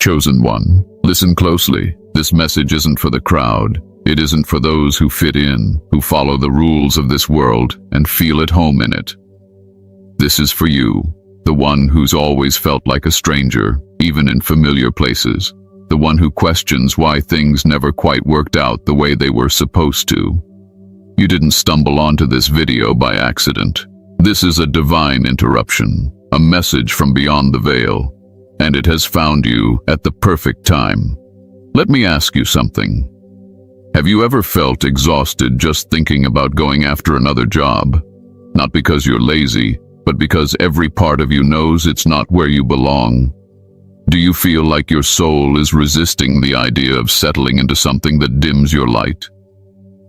Chosen one, listen closely. This message isn't for the crowd. It isn't for those who fit in, who follow the rules of this world and feel at home in it. This is for you, the one who's always felt like a stranger, even in familiar places. The one who questions why things never quite worked out the way they were supposed to. You didn't stumble onto this video by accident. This is a divine interruption, a message from beyond the veil, and it has found you at the perfect time. Let me ask you something. Have you ever felt exhausted just thinking about going after another job? Not because you're lazy, but because every part of you knows it's not where you belong. Do you feel like your soul is resisting the idea of settling into something that dims your light?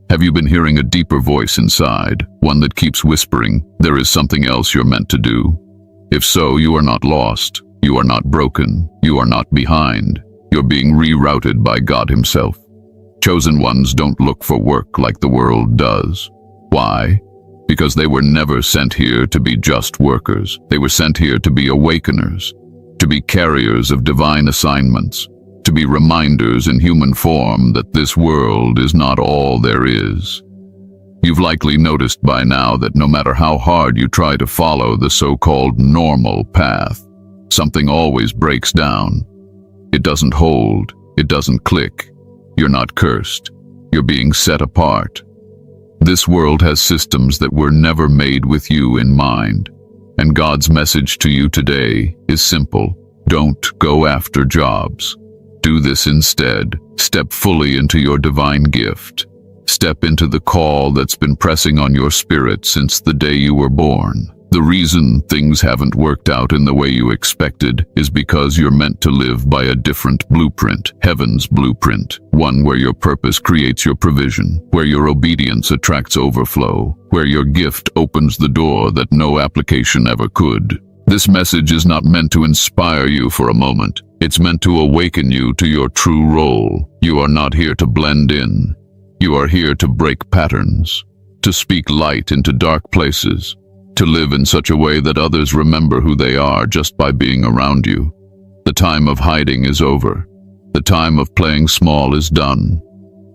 Have you been hearing a deeper voice inside, one that keeps whispering, there is something else you're meant to do? If so, you are not lost. You are not broken. You are not behind. You're being rerouted by God Himself. Chosen ones don't look for work like the world does. Why? Because they were never sent here to be just workers. They were sent here to be awakeners, to be carriers of divine assignments, to be reminders in human form that this world is not all there is. You've likely noticed by now that no matter how hard you try to follow the so-called normal path, something always breaks down. It doesn't hold. It doesn't click. You're not cursed. You're being set apart. This world has systems that were never made with you in mind. And God's message to you today is simple. Don't go after jobs. Do this instead. Step fully into your divine gift. Step into the call that's been pressing on your spirit since the day you were born. The reason things haven't worked out in the way you expected is because you're meant to live by a different blueprint, heaven's blueprint, one where your purpose creates your provision, where your obedience attracts overflow, where your gift opens the door that no application ever could. This message is not meant to inspire you for a moment. It's meant to awaken you to your true role. You are not here to blend in. You are here to break patterns, to speak light into dark places, to live in such a way that others remember who they are just by being around you. The time of hiding is over. The time of playing small is done.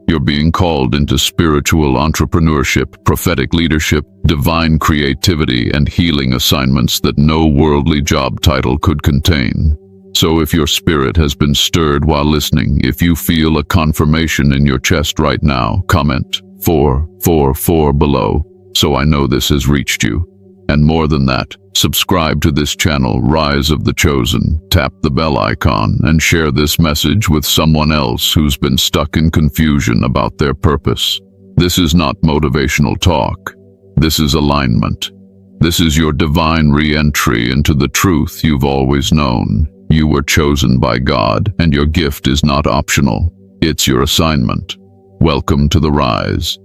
You're being called into spiritual entrepreneurship, prophetic leadership, divine creativity, and healing assignments that no worldly job title could contain. So if your spirit has been stirred while listening, if you feel a confirmation in your chest right now, comment 444 below, so I know this has reached you. And more than that, subscribe to this channel, Rise of the Chosen, tap the bell icon, and share this message with someone else who's been stuck in confusion about their purpose. This is not motivational talk. This is alignment. This is your divine re-entry into the truth you've always known. You were chosen by God, and your gift is not optional. It's your assignment. Welcome to the Rise.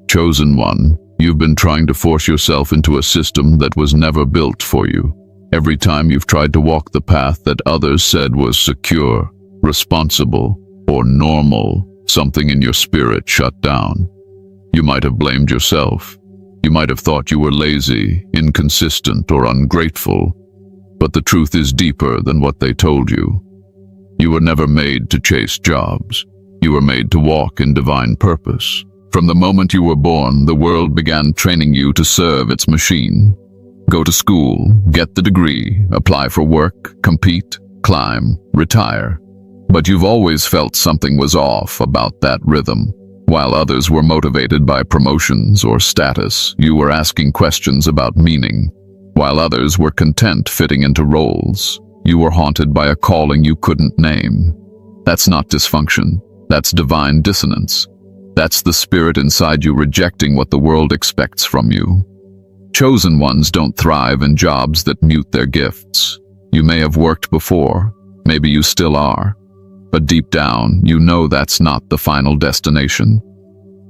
Chosen one, you've been trying to force yourself into a system that was never built for you. Every time you've tried to walk the path that others said was secure, responsible, or normal, something in your spirit shut down. You might have blamed yourself. You might have thought you were lazy, inconsistent, or ungrateful. But the truth is deeper than what they told you. You were never made to chase jobs. You were made to walk in divine purpose. From the moment you were born, the world began training you to serve its machine. Go to school, get the degree, apply for work, compete, climb, retire. But you've always felt something was off about that rhythm. While others were motivated by promotions or status, you were asking questions about meaning. While others were content fitting into roles, you were haunted by a calling you couldn't name. That's not dysfunction. That's divine dissonance. That's the spirit inside you rejecting what the world expects from you. Chosen ones don't thrive in jobs that mute their gifts. You may have worked before, maybe you still are, but deep down, you know that's not the final destination.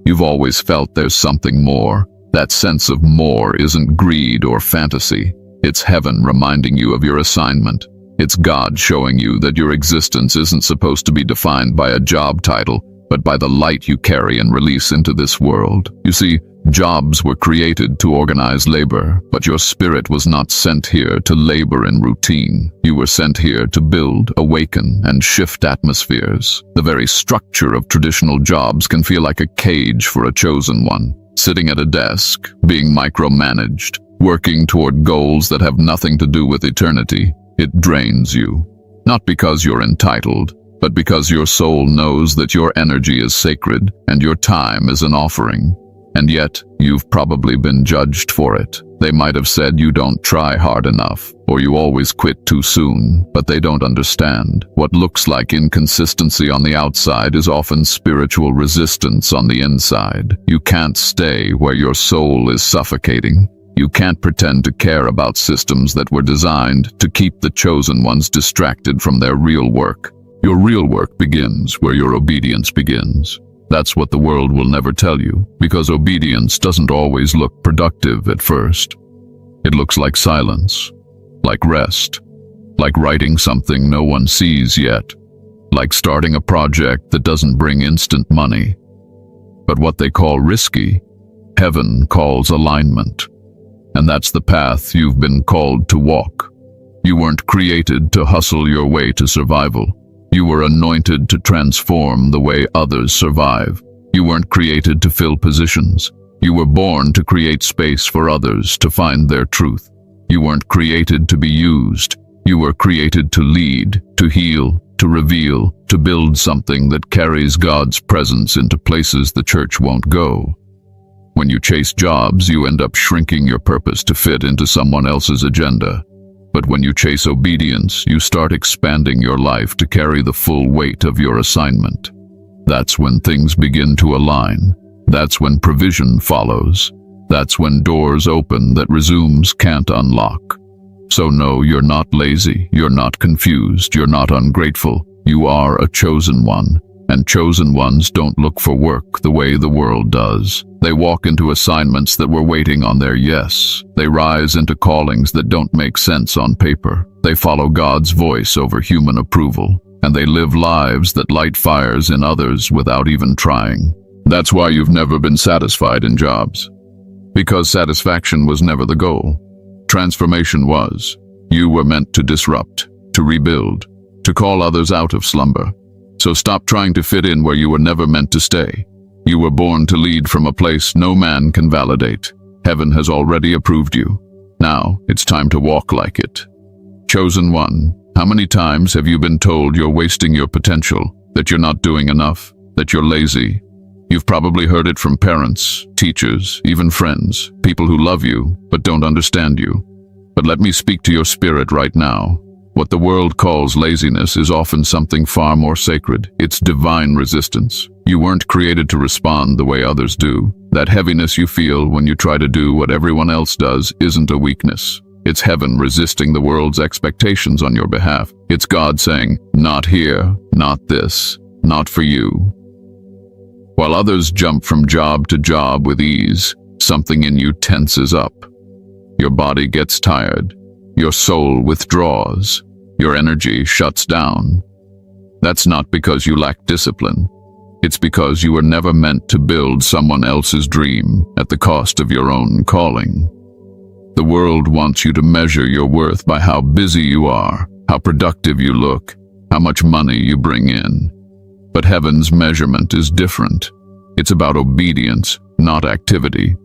You've always felt there's something more. That sense of more isn't greed or fantasy. It's heaven reminding you of your assignment. It's God showing you that your existence isn't supposed to be defined by a job title, but by the light you carry and release into this world. You see, Jobs were created to organize labor, but your spirit was not sent here to labor in routine. You were sent here to build, awaken, and shift atmospheres. The very structure of traditional jobs can feel like a cage for a chosen one. Sitting at a desk, being micromanaged, working toward goals that have nothing to do with eternity, it drains you. Not because you're entitled, but because your soul knows that your energy is sacred and your time is an offering. And yet, you've probably been judged for it. They might have said you don't try hard enough, or you always quit too soon, but they don't understand. What looks like inconsistency on the outside is often spiritual resistance on the inside. You can't stay where your soul is suffocating. You can't pretend to care about systems that were designed to keep the chosen ones distracted from their real work. Your real work begins where your obedience begins. That's what the world will never tell you, because obedience doesn't always look productive at first. It looks like silence, like rest, like writing something no one sees yet, like starting a project that doesn't bring instant money. But what they call risky, heaven calls alignment. And that's the path you've been called to walk. You weren't created to hustle your way to survival. You were anointed to transform the way others survive. You weren't created to fill positions. You were born to create space for others to find their truth. You weren't created to be used. You were created to lead, to heal, to reveal, to build something that carries God's presence into places the church won't go. When you chase jobs, you end up shrinking your purpose to fit into someone else's agenda. But when you chase obedience, you start expanding your life to carry the full weight of your assignment. That's when things begin to align. That's when provision follows. That's when doors open that resumes can't unlock. So no, you're not lazy, you're not confused, you're not ungrateful. You are a chosen one. And chosen ones don't look for work the way the world does. They walk into assignments that were waiting on their yes. They rise into callings that don't make sense on paper. They follow God's voice over human approval. And they live lives that light fires in others without even trying. That's why you've never been satisfied in jobs. Because satisfaction was never the goal. Transformation was. You were meant to disrupt, to rebuild, to call others out of slumber. So stop trying to fit in where you were never meant to stay. You were born to lead from a place no man can validate. Heaven has already approved you. Now it's time to walk like it. Chosen one, how many times have you been told you're wasting your potential, that you're not doing enough, that you're lazy? You've probably heard it from parents, teachers, even friends, people who love you but don't understand you. But let me speak to your spirit right now. What the world calls laziness is often something far more sacred. It's divine resistance. You weren't created to respond the way others do. That heaviness you feel when you try to do what everyone else does isn't a weakness. It's heaven resisting the world's expectations on your behalf. It's God saying, not here, not this, not for you. While others jump from job to job with ease, something in you tenses up. Your body gets tired. Your soul withdraws. Your energy shuts down. That's not because you lack discipline. It's because you were never meant to build someone else's dream at the cost of your own calling. The world wants you to measure your worth by how busy you are, how productive you look, how much money you bring in. But heaven's measurement is different. It's about obedience, not activity.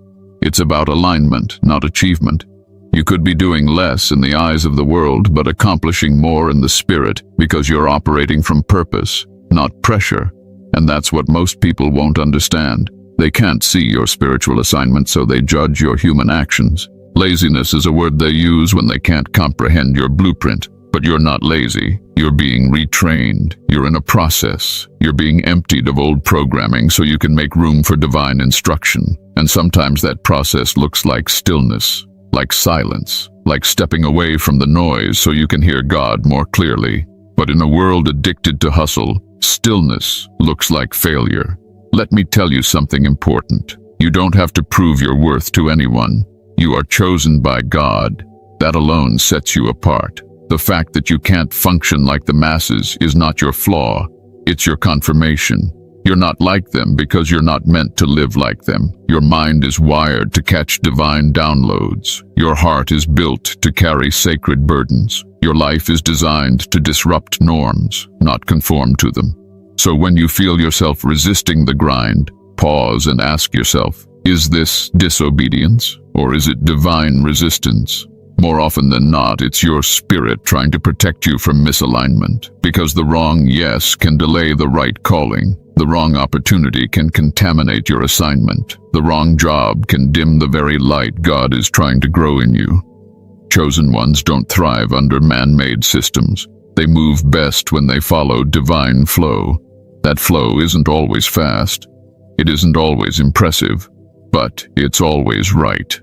It's about alignment, not achievement. You could be doing less in the eyes of the world, but accomplishing more in the spirit because you're operating from purpose, not pressure. And that's what most people won't understand. They can't see your spiritual assignment, so they judge your human actions. Laziness is a word they use when they can't comprehend your blueprint. But you're not lazy. You're being retrained. You're in a process. You're being emptied of old programming so you can make room for divine instruction. And sometimes that process looks like stillness, like silence, like stepping away from the noise so you can hear God more clearly. But in a world addicted to hustle, stillness looks like failure. Let me tell you something important. You don't have to prove your worth to anyone. You are chosen by God. That alone sets you apart. The fact that you can't function like the masses is not your flaw. It's your confirmation. You're not like them because you're not meant to live like them. Your mind is wired to catch divine downloads. Your heart is built to carry sacred burdens. Your life is designed to disrupt norms, not conform to them. So when you feel yourself resisting the grind, pause and ask yourself, is this disobedience or is it divine resistance? More often than not, it's your spirit trying to protect you from misalignment, because the wrong yes can delay the right calling. The wrong opportunity can contaminate your assignment. The wrong job can dim the very light God is trying to grow in you. Chosen ones don't thrive under man-made systems. They move best when they follow divine flow. That flow isn't always fast. It isn't always impressive, but it's always right.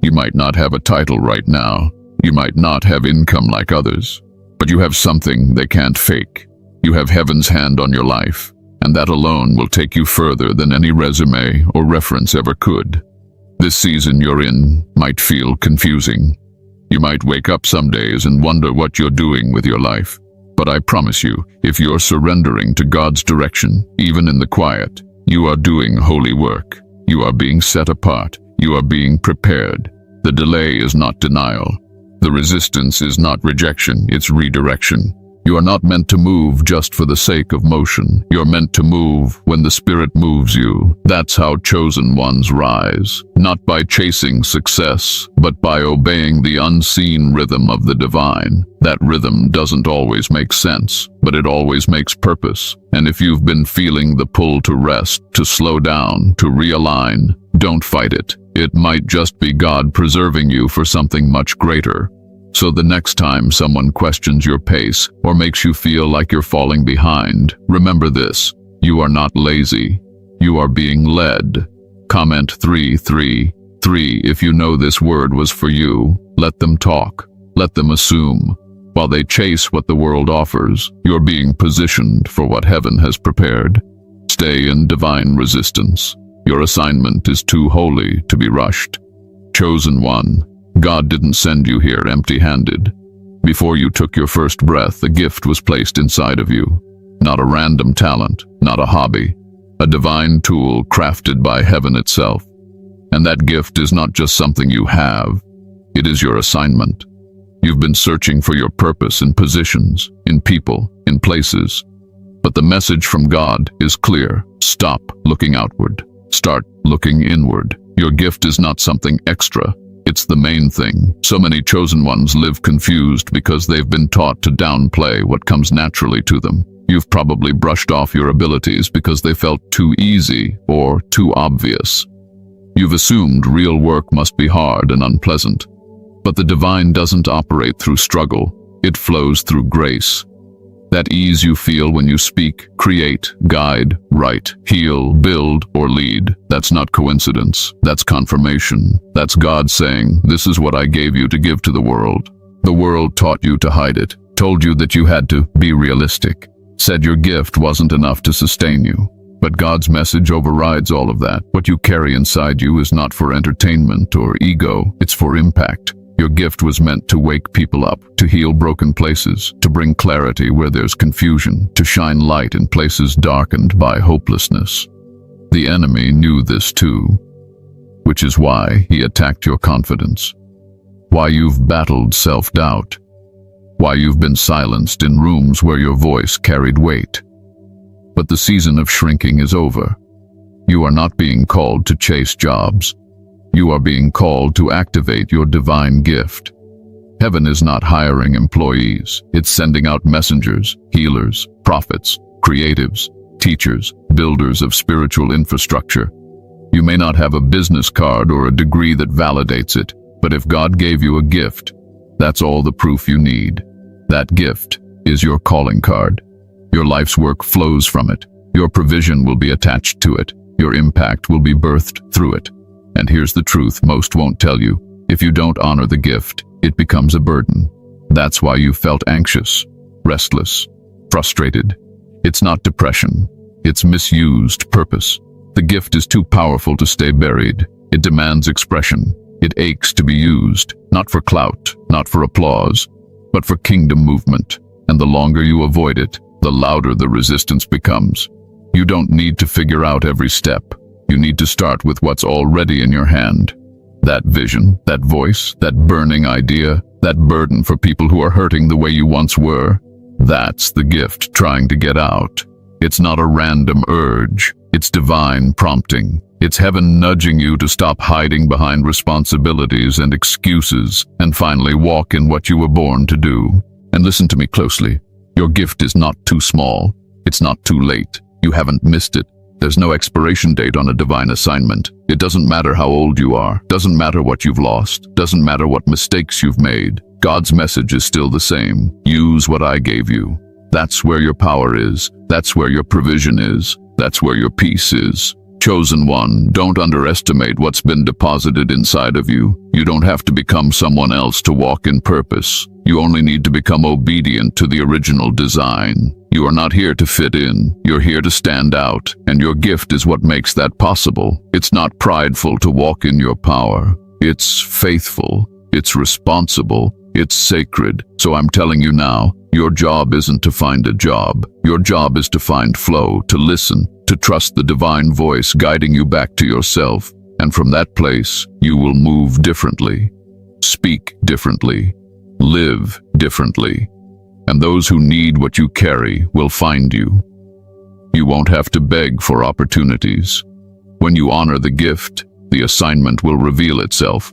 You might not have a title right now. You might not have income like others, but you have something they can't fake. You have heaven's hand on your life, and that alone will take you further than any resume or reference ever could. This season you're in might feel confusing. You might wake up some days and wonder what you're doing with your life. But I promise you, if you're surrendering to God's direction, even in the quiet, you are doing holy work. You are being set apart. You are being prepared. The delay is not denial. The resistance is not rejection, it's redirection. You are not meant to move just for the sake of motion. You're meant to move when the Spirit moves you. That's how chosen ones rise, not by chasing success, but by obeying the unseen rhythm of the divine. That rhythm doesn't always make sense, but it always makes purpose. And if you've been feeling the pull to rest, to slow down, to realign, don't fight it. It might just be God preserving you for something much greater. So the next time someone questions your pace or makes you feel like you're falling behind, remember this: you are not lazy. You are being led. Comment 333 if you know this word was for you. Let them talk. Let them assume. While they chase what the world offers, you're being positioned for what heaven has prepared. Stay in divine resistance. Your assignment is too holy to be rushed. Chosen one, God didn't send you here empty-handed. Before you took your first breath, a gift was placed inside of you. Not a random talent, not a hobby. A divine tool crafted by heaven itself. And that gift is not just something you have. It is your assignment. You've been searching for your purpose in positions, in people, in places. But the message from God is clear. Stop looking outward. Start looking inward. Your gift is not something extra. It's the main thing. So many chosen ones live confused because they've been taught to downplay what comes naturally to them. You've probably brushed off your abilities because they felt too easy or too obvious. You've assumed real work must be hard and unpleasant. But the divine doesn't operate through struggle. It flows through grace. That ease you feel when you speak, create, guide, write, heal, build, or lead, that's not coincidence. That's confirmation. That's God saying, this is what I gave you to give to the world. The world taught you to hide it, told you that you had to be realistic, said your gift wasn't enough to sustain you. But God's message overrides all of that. What you carry inside you is not for entertainment or ego, it's for impact. Your gift was meant to wake people up, to heal broken places, to bring clarity where there's confusion, to shine light in places darkened by hopelessness. The enemy knew this too, which is why he attacked your confidence, why you've battled self-doubt, why you've been silenced in rooms where your voice carried weight. But the season of shrinking is over. You are not being called to chase jobs. You are being called to activate your divine gift. Heaven is not hiring employees. It's sending out messengers, healers, prophets, creatives, teachers, builders of spiritual infrastructure. You may not have a business card or a degree that validates it, but if God gave you a gift, that's all the proof you need. That gift is your calling card. Your life's work flows from it. Your provision will be attached to it. Your impact will be birthed through it. And here's the truth most won't tell you. If you don't honor the gift, it becomes a burden. That's why you felt anxious, restless, frustrated. It's not depression. It's misused purpose. The gift is too powerful to stay buried. It demands expression. It aches to be used, not for clout, not for applause, but for kingdom movement. And the longer you avoid it, the louder the resistance becomes. You don't need to figure out every step. You need to start with what's already in your hand. That vision, that voice, that burning idea, that burden for people who are hurting the way you once were. That's the gift trying to get out. It's not a random urge. It's divine prompting. It's heaven nudging you to stop hiding behind responsibilities and excuses and finally walk in what you were born to do. And listen to me closely. Your gift is not too small. It's not too late. You haven't missed it. There's no expiration date on a divine assignment. It doesn't matter how old you are. Doesn't matter what you've lost. Doesn't matter what mistakes you've made. God's message is still the same. Use what I gave you. That's where your power is. That's where your provision is. That's where your peace is. Chosen one, don't underestimate what's been deposited inside of you. You don't have to become someone else to walk in purpose. You only need to become obedient to the original design. You are not here to fit in. You're here to stand out, and your gift is what makes that possible. It's not prideful to walk in your power. It's faithful. It's responsible. It's sacred. So I'm telling you now, your job isn't to find a job. Your job is to find flow, to listen, to trust the divine voice guiding you back to yourself. And from that place, you will move differently, speak differently, live differently. And those who need what you carry will find you. You won't have to beg for opportunities. When you honor the gift, the assignment will reveal itself.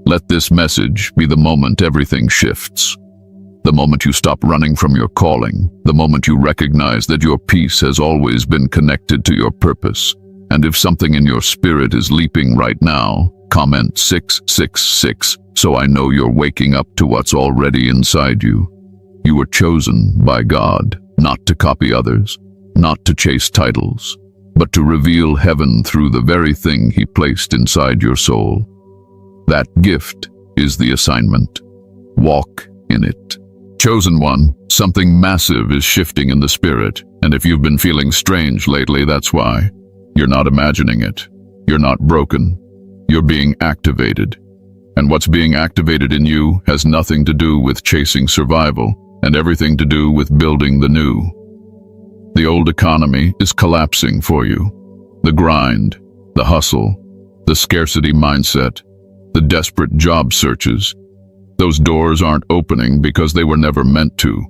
Let this message be the moment everything shifts. The moment you stop running from your calling, the moment you recognize that your peace has always been connected to your purpose. And if something in your spirit is leaping right now, comment 666 so I know you're waking up to what's already inside you. You were chosen by God, not to copy others, not to chase titles, but to reveal heaven through the very thing He placed inside your soul. That gift is the assignment. Walk in it. Chosen one, something massive is shifting in the spirit, and if you've been feeling strange lately, that's why. You're not imagining it. You're not broken. You're being activated. And what's being activated in you has nothing to do with chasing survival, and everything to do with building the new. The old economy is collapsing for you. The grind, the hustle, the scarcity mindset, the desperate job searches. Those doors aren't opening because they were never meant to.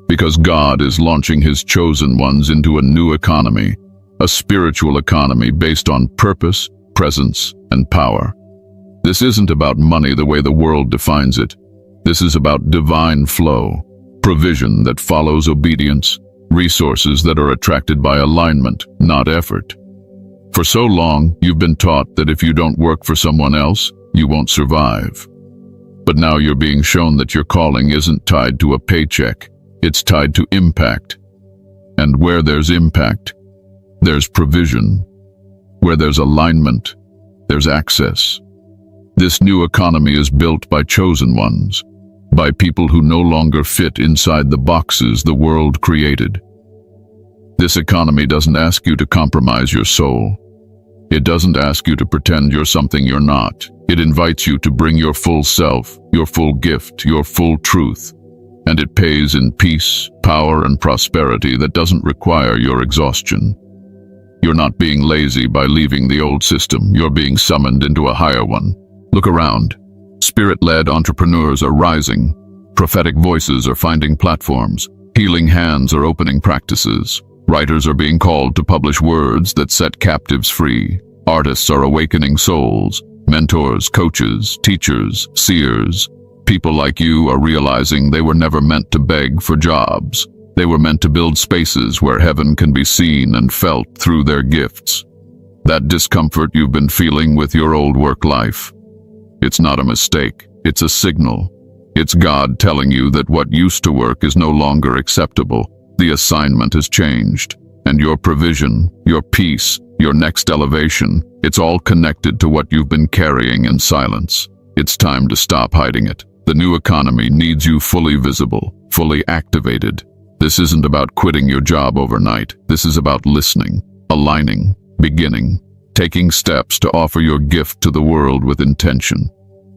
Because God is launching His chosen ones into a new economy, a spiritual economy based on purpose, presence, and power. This isn't about money the way the world defines it. This is about divine flow, provision that follows obedience, resources that are attracted by alignment, not effort. For so long, you've been taught that if you don't work for someone else, you won't survive. But now you're being shown that your calling isn't tied to a paycheck. It's tied to impact. And where there's impact, there's provision. Where there's alignment, there's access. This new economy is built by chosen ones, by people who no longer fit inside the boxes the world created. This economy doesn't ask you to compromise your soul. It doesn't ask you to pretend you're something you're not. It invites you to bring your full self, your full gift, your full truth. And it pays in peace, power, and prosperity that doesn't require your exhaustion. You're not being lazy by leaving the old system. You're being summoned into a higher one. Look around. Spirit-led entrepreneurs are rising. Prophetic voices are finding platforms. Healing hands are opening practices. Writers are being called to publish words that set captives free. Artists are awakening souls. Mentors, coaches, teachers, seers. People like you are realizing they were never meant to beg for jobs. They were meant to build spaces where heaven can be seen and felt through their gifts. That discomfort you've been feeling with your old work life, it's not a mistake. It's a signal. It's God telling you that what used to work is no longer acceptable. The assignment has changed. And your provision, your peace, your next elevation, it's all connected to what you've been carrying in silence. It's time to stop hiding it. The new economy needs you fully visible, fully activated. This isn't about quitting your job overnight. This is about listening, aligning, beginning, taking steps to offer your gift to the world with intention.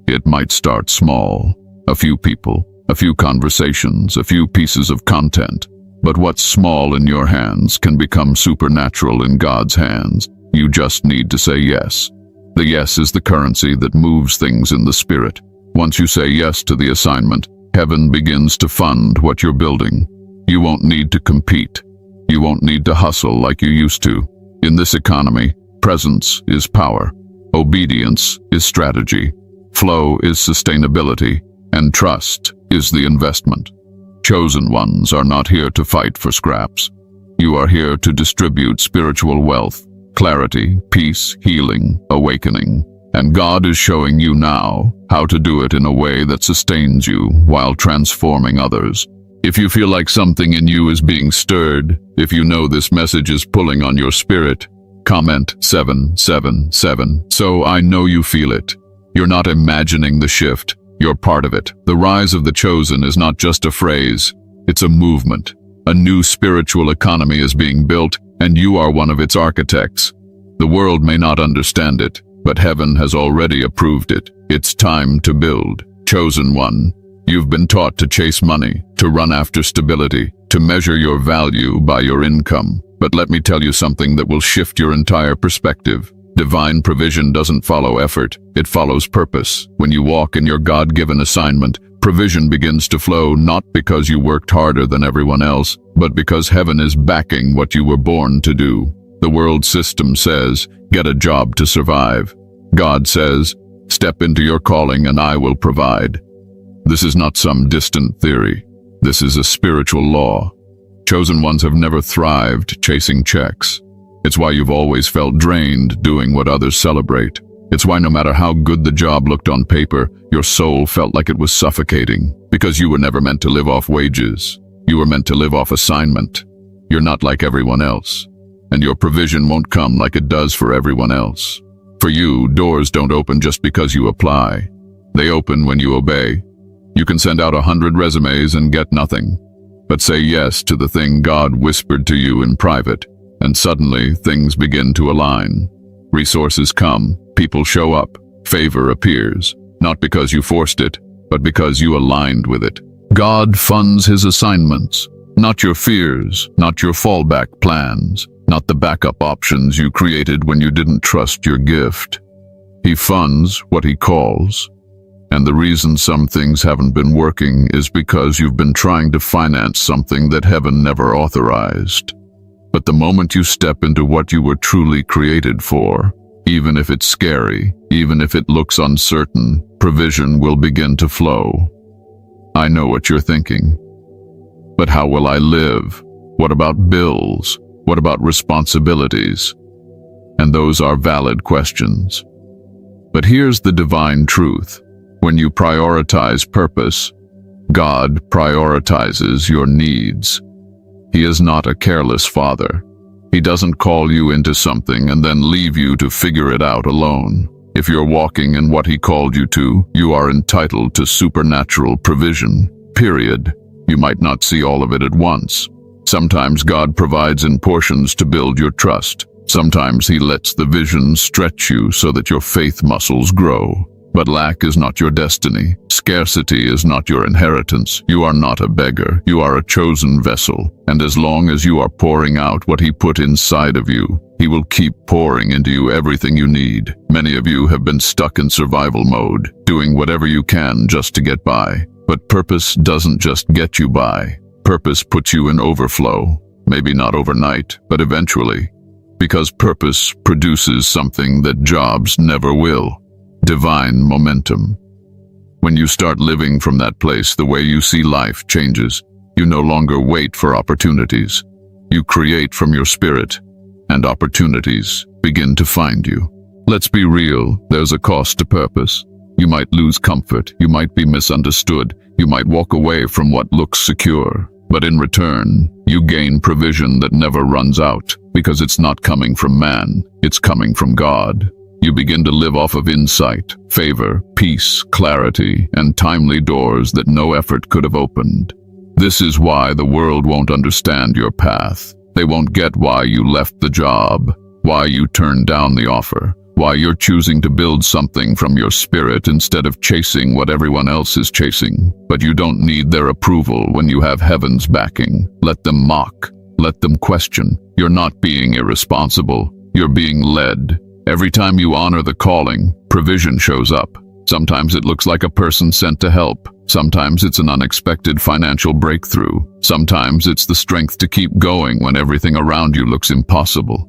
It might start small. A few people, a few conversations, a few pieces of content. But what's small in your hands can become supernatural in God's hands. You just need to say yes. The yes is the currency that moves things in the spirit. Once you say yes to the assignment, heaven begins to fund what you're building. You won't need to compete. You won't need to hustle like you used to. In this economy, presence is power. Obedience is strategy. Flow is sustainability. And trust is the investment. Chosen ones are not here to fight for scraps. You are here to distribute spiritual wealth, clarity, peace, healing, awakening. And God is showing you now how to do it in a way that sustains you while transforming others. If you feel like something in you is being stirred, if you know this message is pulling on your spirit, comment 777. So I know you feel it. You're not imagining the shift. You're part of it. The rise of the chosen is not just a phrase. It's a movement. A new spiritual economy is being built, and you are one of its architects. The world may not understand it, but heaven has already approved it. It's time to build. Chosen one, you've been taught to chase money, to run after stability, to measure your value by your income. But let me tell you something that will shift your entire perspective. Divine provision doesn't follow effort, it follows purpose. When you walk in your God-given assignment, provision begins to flow not because you worked harder than everyone else, but because heaven is backing what you were born to do. The world system says, get a job to survive. God says, step into your calling and I will provide. This is not some distant theory. This is a spiritual law. Chosen ones have never thrived chasing checks. It's why you've always felt drained doing what others celebrate. It's why no matter how good the job looked on paper, your soul felt like it was suffocating. Because you were never meant to live off wages. You were meant to live off assignment. You're not like everyone else. And your provision won't come like it does for everyone else. For you, doors don't open just because you apply. They open when you obey. You can send out 100 resumes and get nothing. But say yes to the thing God whispered to you in private. And suddenly, things begin to align. Resources come, people show up, favor appears, not because you forced it, but because you aligned with it. God funds his assignments, not your fears, not your fallback plans, not the backup options you created when you didn't trust your gift. He funds what he calls. And the reason some things haven't been working is because you've been trying to finance something that heaven never authorized. But the moment you step into what you were truly created for, even if it's scary, even if it looks uncertain, provision will begin to flow. I know what you're thinking. But how will I live? What about bills? What about responsibilities? And those are valid questions. But here's the divine truth. When you prioritize purpose, God prioritizes your needs. He is not a careless father. He doesn't call you into something and then leave you to figure it out alone. If you're walking in what he called you to, you are entitled to supernatural provision, period. You might not see all of it at once. Sometimes God provides in portions to build your trust. Sometimes he lets the vision stretch you so that your faith muscles grow. But lack is not your destiny. Scarcity is not your inheritance. You are not a beggar. You are a chosen vessel. And as long as you are pouring out what he put inside of you, he will keep pouring into you everything you need. Many of you have been stuck in survival mode, doing whatever you can just to get by. But purpose doesn't just get you by. Purpose puts you in overflow. Maybe not overnight, but eventually. Because purpose produces something that jobs never will. Divine momentum. When you start living from that place, the way you see life changes. You no longer wait for opportunities. You create from your spirit, and opportunities begin to find you. Let's be real, there's a cost to purpose. You might lose comfort, you might be misunderstood, you might walk away from what looks secure. But in return, you gain provision that never runs out, because it's not coming from man, it's coming from God. You begin to live off of insight, favor, peace, clarity, and timely doors that no effort could have opened. This is why the world won't understand your path. They won't get why you left the job, why you turned down the offer, why you're choosing to build something from your spirit instead of chasing what everyone else is chasing. But you don't need their approval when you have heaven's backing. Let them mock. Let them question. You're not being irresponsible. You're being led. Every time you honor the calling, provision shows up. Sometimes it looks like a person sent to help. Sometimes it's an unexpected financial breakthrough. Sometimes it's the strength to keep going when everything around you looks impossible.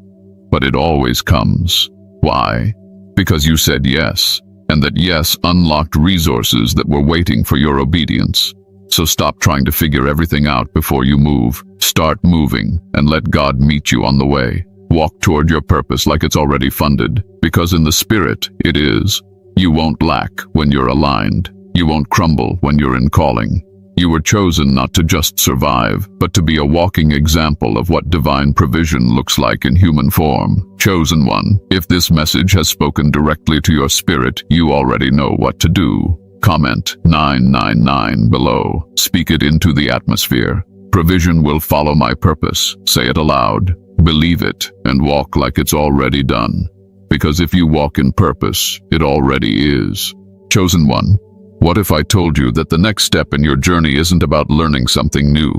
But it always comes. Why? Because you said yes, and that yes unlocked resources that were waiting for your obedience. So stop trying to figure everything out before you move. Start moving and let God meet you on the way. Walk toward your purpose like it's already funded, because in the spirit it is. You won't lack when you're aligned. You won't crumble when you're in calling. You were chosen not to just survive, but to be a walking example of what divine provision looks like in human form. Chosen one, if this message has spoken directly to your spirit, you already know what to do. Comment 999 below. Speak it into the atmosphere. Provision will follow my purpose. Say it aloud. Believe it and walk like it's already done. Because if you walk in purpose, it already is. Chosen one. What if I told you that the next step in your journey isn't about learning something new?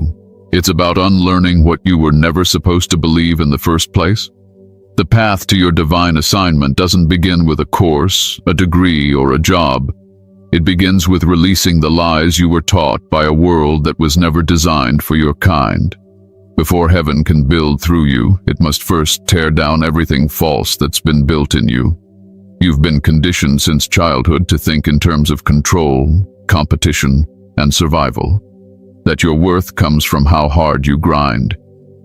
It's about unlearning what you were never supposed to believe in the first place? The path to your divine assignment doesn't begin with a course, a degree, or a job. It begins with releasing the lies you were taught by a world that was never designed for your kind. Before heaven can build through you, it must first tear down everything false that's been built in you. You've been conditioned since childhood to think in terms of control, competition, and survival. That your worth comes from how hard you grind.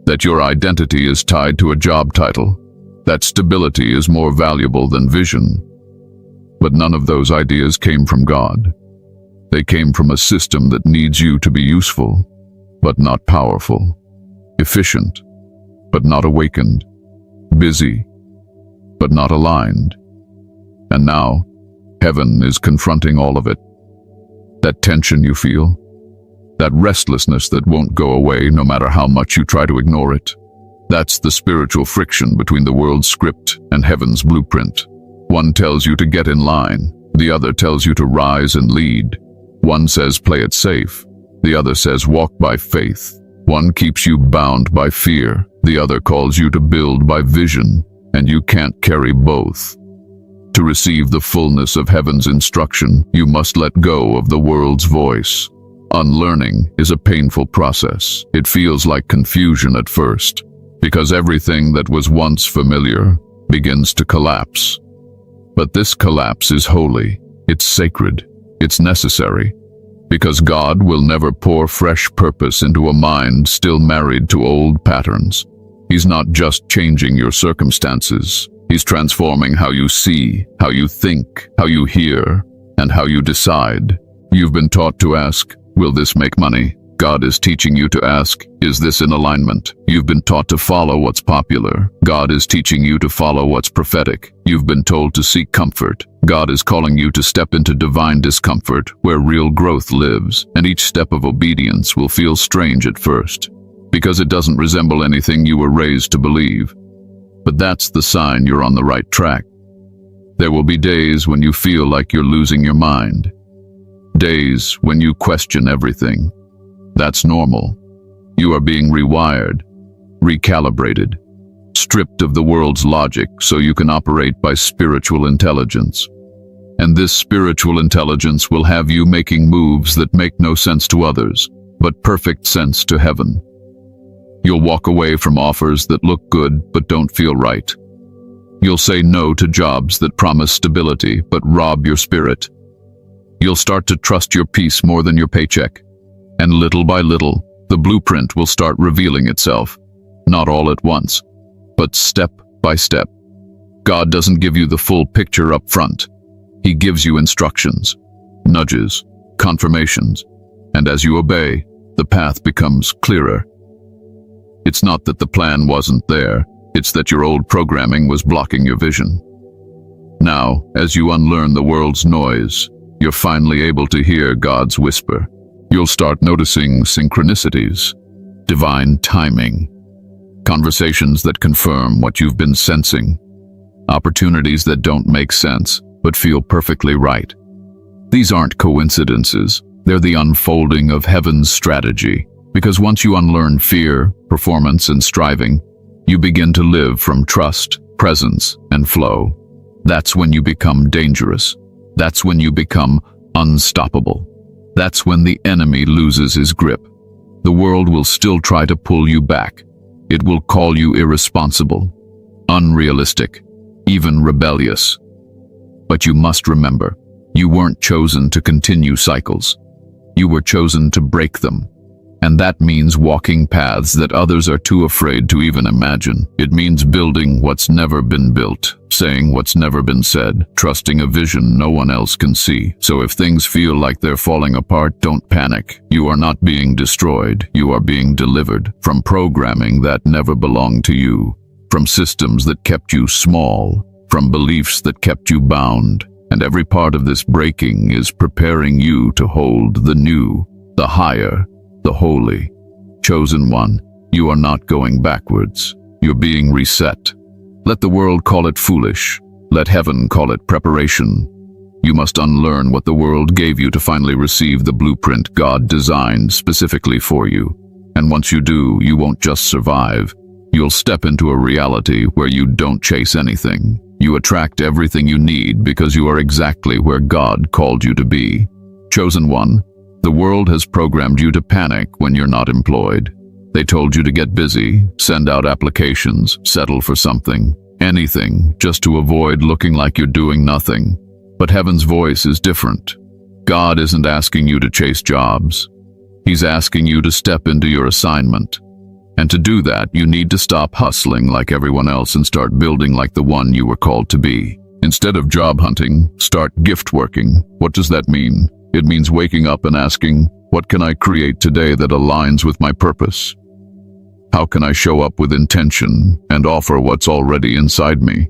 That your identity is tied to a job title. That stability is more valuable than vision. But none of those ideas came from God. They came from a system that needs you to be useful, but not powerful. Efficient, but not awakened. Busy, but not aligned. And now, heaven is confronting all of it. That tension you feel, that restlessness that won't go away no matter how much you try to ignore it. That's the spiritual friction between the world's script and heaven's blueprint. One tells you to get in line, the other tells you to rise and lead. One says play it safe, the other says walk by faith. One keeps you bound by fear, the other calls you to build by vision, and you can't carry both. To receive the fullness of heaven's instruction, you must let go of the world's voice. Unlearning is a painful process. It feels like confusion at first, because everything that was once familiar begins to collapse. But this collapse is holy, it's sacred, it's necessary, because God will never pour fresh purpose into a mind still married to old patterns. He's not just changing your circumstances. He's transforming how you see, how you think, how you hear, and how you decide. You've been taught to ask, will this make money? God is teaching you to ask, is this in alignment? You've been taught to follow what's popular. God is teaching you to follow what's prophetic. You've been told to seek comfort. God is calling you to step into divine discomfort, where real growth lives, and each step of obedience will feel strange at first, because it doesn't resemble anything you were raised to believe. But that's the sign you're on the right track. There will be days when you feel like you're losing your mind. Days when you question everything. That's normal. You are being rewired, recalibrated, stripped of the world's logic so you can operate by spiritual intelligence. And this spiritual intelligence will have you making moves that make no sense to others, but perfect sense to heaven. You'll walk away from offers that look good but don't feel right. You'll say no to jobs that promise stability but rob your spirit. You'll start to trust your peace more than your paycheck. And little by little, the blueprint will start revealing itself. Not all at once, but step by step. God doesn't give you the full picture up front. He gives you instructions, nudges, confirmations, and as you obey, the path becomes clearer. It's not that the plan wasn't there, it's that your old programming was blocking your vision. Now, as you unlearn the world's noise, you're finally able to hear God's whisper. You'll start noticing synchronicities, divine timing, conversations that confirm what you've been sensing, opportunities that don't make sense, but feel perfectly right. These aren't coincidences, they're the unfolding of heaven's strategy, because once you unlearn fear, performance, and striving, you begin to live from trust, presence, and flow. That's when you become dangerous. That's when you become unstoppable. That's when the enemy loses his grip. The world will still try to pull you back. It will call you irresponsible, unrealistic, even rebellious. But you must remember, you weren't chosen to continue cycles. You were chosen to break them. And that means walking paths that others are too afraid to even imagine. It means building what's never been built, saying what's never been said, trusting a vision no one else can see. So if things feel like they're falling apart, don't panic. You are not being destroyed. You are being delivered from programming that never belonged to you, from systems that kept you small, from beliefs that kept you bound. And every part of this breaking is preparing you to hold the new, the higher, the holy. Chosen one, you are not going backwards. You're being reset. Let the world call it foolish. Let heaven call it preparation. You must unlearn what the world gave you to finally receive the blueprint God designed specifically for you. And once you do, you won't just survive. You'll step into a reality where you don't chase anything. You attract everything you need because you are exactly where God called you to be. Chosen one, the world has programmed you to panic when you're not employed. They told you to get busy, send out applications, settle for something, anything, just to avoid looking like you're doing nothing. But heaven's voice is different. God isn't asking you to chase jobs. He's asking you to step into your assignment. And to do that, you need to stop hustling like everyone else and start building like the one you were called to be. Instead of job hunting, start gift working. What does that mean? It means waking up and asking, what can I create today that aligns with my purpose? How can I show up with intention and offer what's already inside me?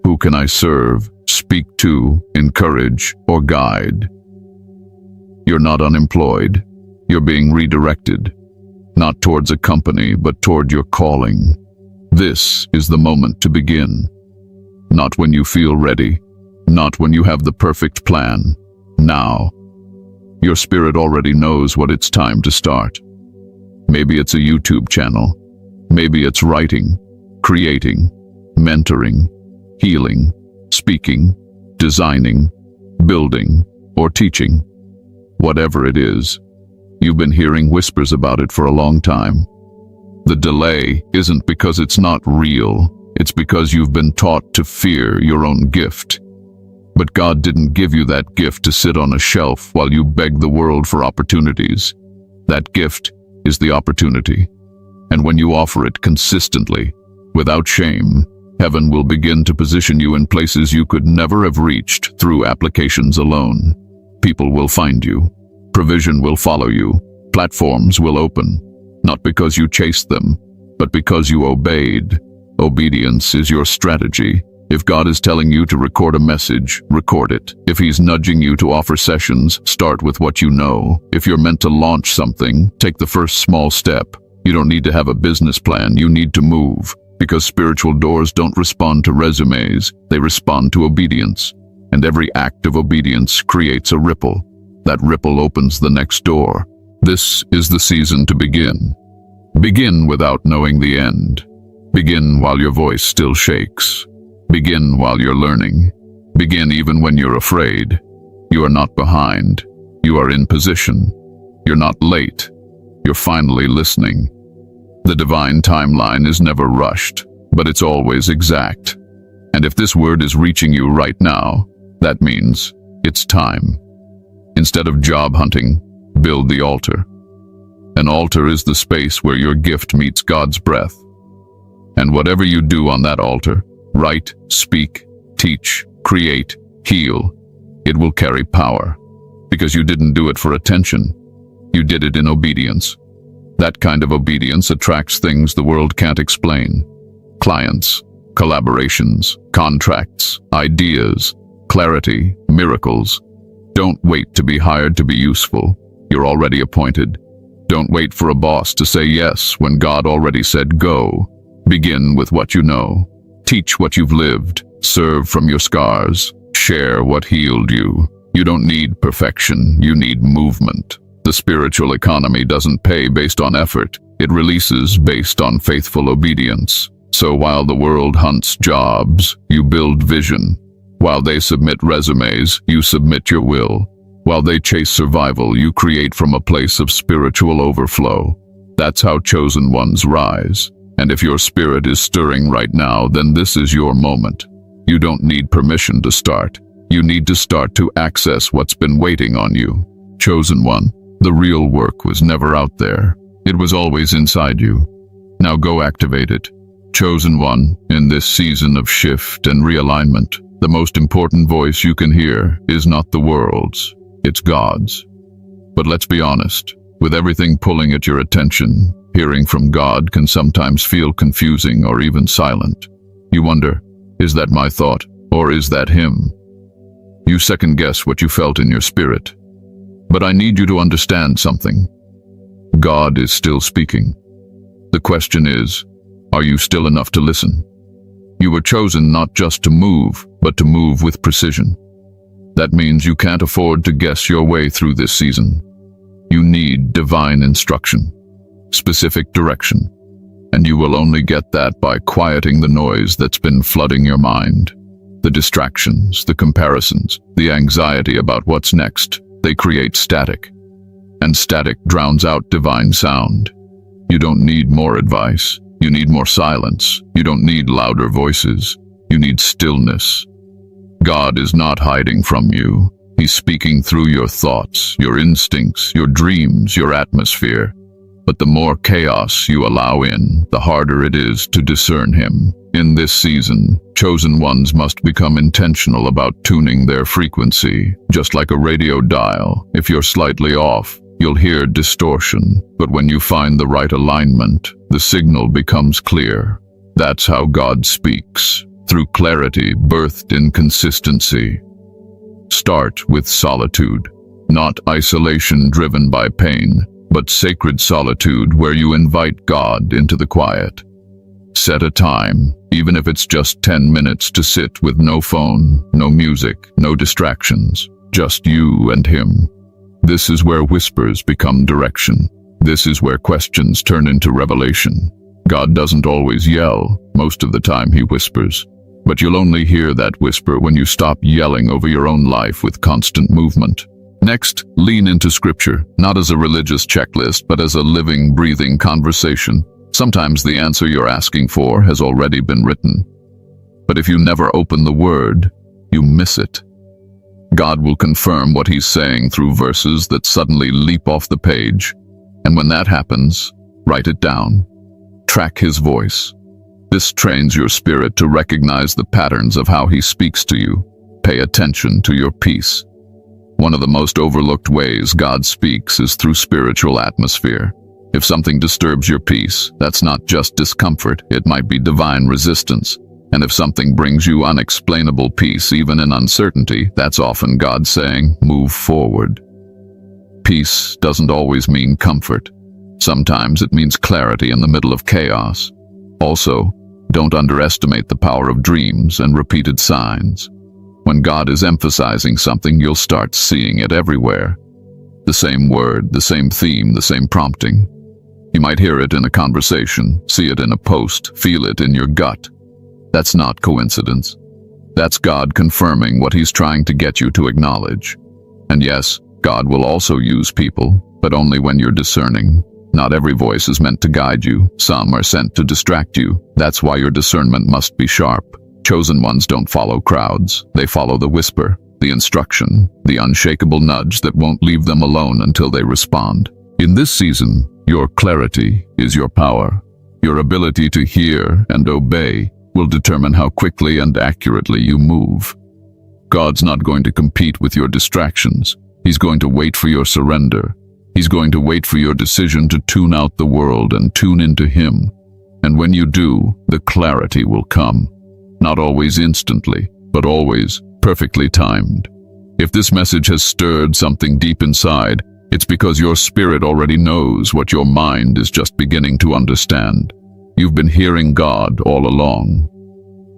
Who can I serve, speak to, encourage, or guide? You're not unemployed. You're being redirected. Not towards a company, but toward your calling. This is the moment to begin. Not when you feel ready. Not when you have the perfect plan. Now. Your spirit already knows what it's time to start. Maybe it's a YouTube channel. Maybe it's writing, creating, mentoring, healing, speaking, designing, building, or teaching. Whatever it is, you've been hearing whispers about it for a long time. The delay isn't because it's not real. It's because you've been taught to fear your own gift. But God didn't give you that gift to sit on a shelf while you beg the world for opportunities. That gift is the opportunity. And when you offer it consistently, without shame, heaven will begin to position you in places you could never have reached through applications alone. People will find you. Provision will follow you. Platforms will open. Not because you chased them, but because you obeyed. Obedience is your strategy. If God is telling you to record a message, record it. If He's nudging you to offer sessions, start with what you know. If you're meant to launch something, take the first small step. You don't need to have a business plan, you need to move. Because spiritual doors don't respond to resumes, they respond to obedience. And every act of obedience creates a ripple. That ripple opens the next door. This is the season to begin. Begin without knowing the end. Begin while your voice still shakes. Begin while you're learning. Begin even when you're afraid. You are not behind. You are in position. You're not late. You're finally listening. The divine timeline is never rushed, but it's always exact. And if this word is reaching you right now, that means it's time. Instead of job hunting, build the altar. An altar is the space where your gift meets God's breath. And whatever you do on that altar, write, speak, teach, create, heal, it will carry power. Because you didn't do it for attention. You did it in obedience. That kind of obedience attracts things the world can't explain. Clients, collaborations, contracts, ideas, clarity, miracles. Don't wait to be hired to be useful. You're already appointed. Don't wait for a boss to say yes when God already said go. Begin with what you know. Teach what you've lived. Serve from your scars. Share what healed you. You don't need perfection, you need movement. The spiritual economy doesn't pay based on effort. It releases based on faithful obedience. So while the world hunts jobs, you build vision. While they submit resumes, you submit your will. While they chase survival, you create from a place of spiritual overflow. That's how chosen ones rise. And if your spirit is stirring right now, then this is your moment. You don't need permission to start. You need to start to access what's been waiting on you. Chosen one, the real work was never out there. It was always inside you. Now go activate it. Chosen one, in this season of shift and realignment, the most important voice you can hear is not the world's, it's God's. But let's be honest, with everything pulling at your attention, hearing from God can sometimes feel confusing or even silent. You wonder, is that my thought, or is that Him? You second guess what you felt in your spirit. But I need you to understand something. God is still speaking. The question is, are you still enough to listen? You were chosen not just to move, but to move with precision. That means you can't afford to guess your way through this season. You need divine instruction, specific direction, and you will only get that by quieting the noise that's been flooding your mind. The distractions, the comparisons, the anxiety about what's next, they create static. And static drowns out divine sound. You don't need more advice. You need more silence. You don't need louder voices. You need stillness. God is not hiding from you. He's speaking through your thoughts, your instincts, your dreams, your atmosphere. But the more chaos you allow in, the harder it is to discern Him. In this season, chosen ones must become intentional about tuning their frequency. Just like a radio dial, if you're slightly off, you'll hear distortion. But when you find the right alignment, the signal becomes clear. That's how God speaks, through clarity birthed in consistency. Start with solitude, not isolation driven by pain, but sacred solitude where you invite God into the quiet. Set a time, even if it's just 10 minutes, to sit with no phone, no music, no distractions, just you and Him. This is where whispers become direction. This is where questions turn into revelation. God doesn't always yell. Most of the time He whispers. But you'll only hear that whisper when you stop yelling over your own life with constant movement. Next, lean into Scripture, not as a religious checklist, but as a living, breathing conversation. Sometimes the answer you're asking for has already been written. But if you never open the Word, you miss it. God will confirm what He's saying through verses that suddenly leap off the page. And when that happens, write it down. Track His voice. This trains your spirit to recognize the patterns of how He speaks to you. Pay attention to your peace. One of the most overlooked ways God speaks is through spiritual atmosphere. If something disturbs your peace, that's not just discomfort, it might be divine resistance. And if something brings you unexplainable peace, even in uncertainty, that's often God saying, move forward. Peace doesn't always mean comfort. Sometimes it means clarity in the middle of chaos. Also, don't underestimate the power of dreams and repeated signs. When God is emphasizing something, you'll start seeing it everywhere. The same word, the same theme, the same prompting. You might hear it in a conversation, see it in a post, feel it in your gut. That's not coincidence. That's God confirming what He's trying to get you to acknowledge. And yes, God will also use people, but only when you're discerning. Not every voice is meant to guide you. Some are sent to distract you. That's why your discernment must be sharp. Chosen ones don't follow crowds. They follow the whisper, the instruction, the unshakable nudge that won't leave them alone until they respond. In this season, your clarity is your power. Your ability to hear and obey will determine how quickly and accurately you move. God's not going to compete with your distractions. He's going to wait for your surrender. He's going to wait for your decision to tune out the world and tune into Him. And when you do, the clarity will come. Not always instantly, but always perfectly timed. If this message has stirred something deep inside, it's because your spirit already knows what your mind is just beginning to understand. You've been hearing God all along.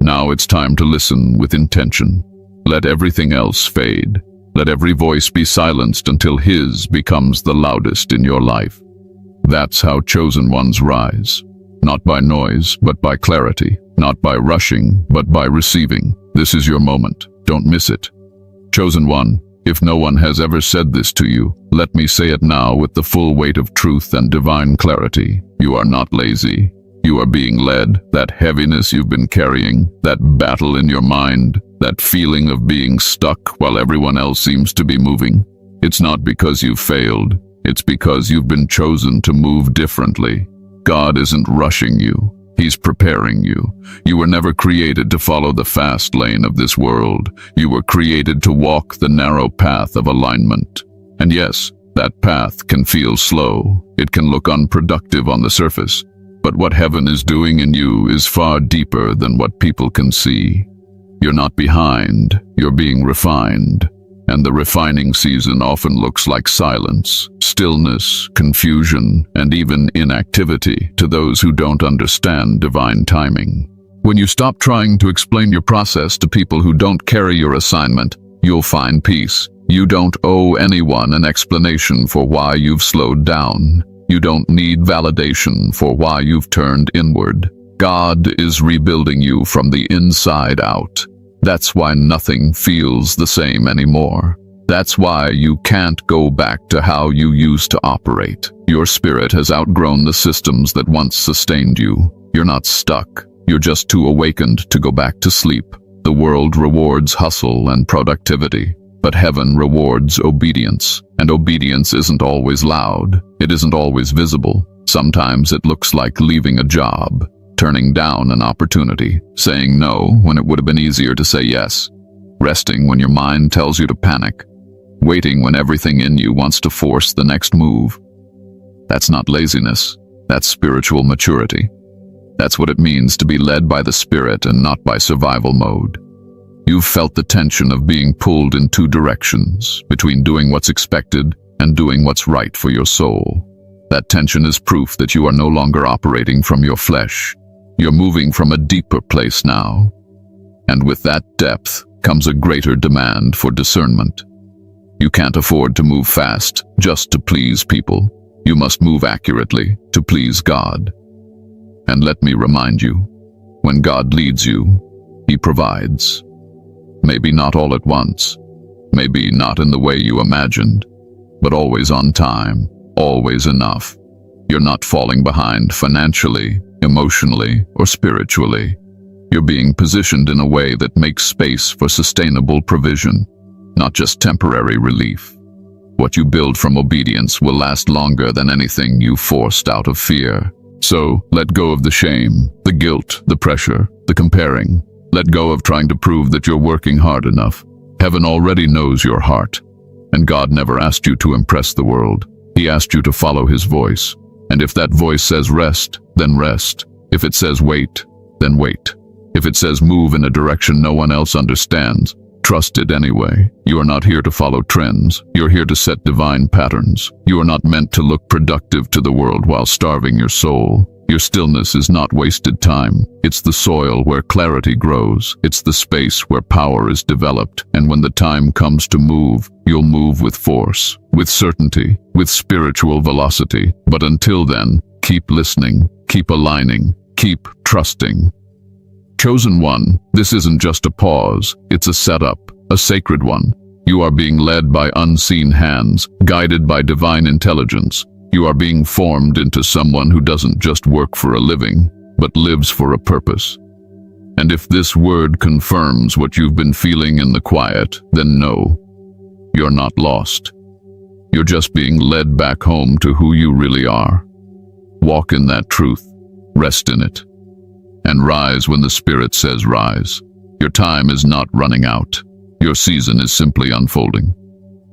Now it's time to listen with intention. Let everything else fade. Let every voice be silenced until His becomes the loudest in your life. That's how chosen ones rise. Not by noise, but by clarity. Not by rushing, but by receiving. This is your moment. Don't miss it. Chosen one, if no one has ever said this to you, let me say it now with the full weight of truth and divine clarity. You are not lazy. You are being led. That heaviness you've been carrying, that battle in your mind, that feeling of being stuck while everyone else seems to be moving. It's not because you've failed. It's because you've been chosen to move differently. God isn't rushing you. He's preparing you. You were never created to follow the fast lane of this world. You were created to walk the narrow path of alignment. And yes, that path can feel slow. It can look unproductive on the surface. But what heaven is doing in you is far deeper than what people can see. You're not behind. You're being refined. And the refining season often looks like silence, stillness, confusion, and even inactivity to those who don't understand divine timing. When you stop trying to explain your process to people who don't carry your assignment, you'll find peace. You don't owe anyone an explanation for why you've slowed down. You don't need validation for why you've turned inward. God is rebuilding you from the inside out. That's why nothing feels the same anymore. That's why you can't go back to how you used to operate. Your spirit has outgrown the systems that once sustained you. You're not stuck. You're just too awakened to go back to sleep. The world rewards hustle and productivity, but heaven rewards obedience. And obedience isn't always loud. It isn't always visible. Sometimes it looks like leaving a job, turning down an opportunity, saying no when it would have been easier to say yes, resting when your mind tells you to panic, waiting when everything in you wants to force the next move. That's not laziness. That's spiritual maturity. That's what it means to be led by the Spirit and not by survival mode. You've felt the tension of being pulled in two directions, between doing what's expected and doing what's right for your soul. That tension is proof that you are no longer operating from your flesh. You're moving from a deeper place now. And with that depth comes a greater demand for discernment. You can't afford to move fast just to please people. You must move accurately to please God. And let me remind you, when God leads you, He provides. Maybe not all at once, maybe not in the way you imagined, but always on time, always enough. You're not falling behind financially, emotionally, or spiritually. You're being positioned in a way that makes space for sustainable provision, not just temporary relief. What you build from obedience will last longer than anything you forced out of fear. So, let go of the shame, the guilt, the pressure, the comparing. Let go of trying to prove that you're working hard enough. Heaven already knows your heart. And God never asked you to impress the world. He asked you to follow His voice. And if that voice says rest, then rest. If it says wait, then wait. If it says move in a direction no one else understands, trust it anyway. You are not here to follow trends. You're here to set divine patterns. You are not meant to look productive to the world while starving your soul. Your stillness is not wasted time. It's the soil where clarity grows. It's the space where power is developed. And when the time comes to move, you'll move with force, with certainty, with spiritual velocity. But until then, keep listening, keep aligning, keep trusting. Chosen one, this isn't just a pause. It's a setup, a sacred one. You are being led by unseen hands, guided by divine intelligence. You are being formed into someone who doesn't just work for a living, but lives for a purpose. And if this word confirms what you've been feeling in the quiet, then know, you're not lost. You're just being led back home to who you really are. Walk in that truth, rest in it, and rise when the Spirit says rise. Your time is not running out. Your season is simply unfolding.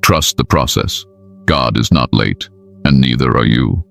Trust the process. God is not late, and neither are you.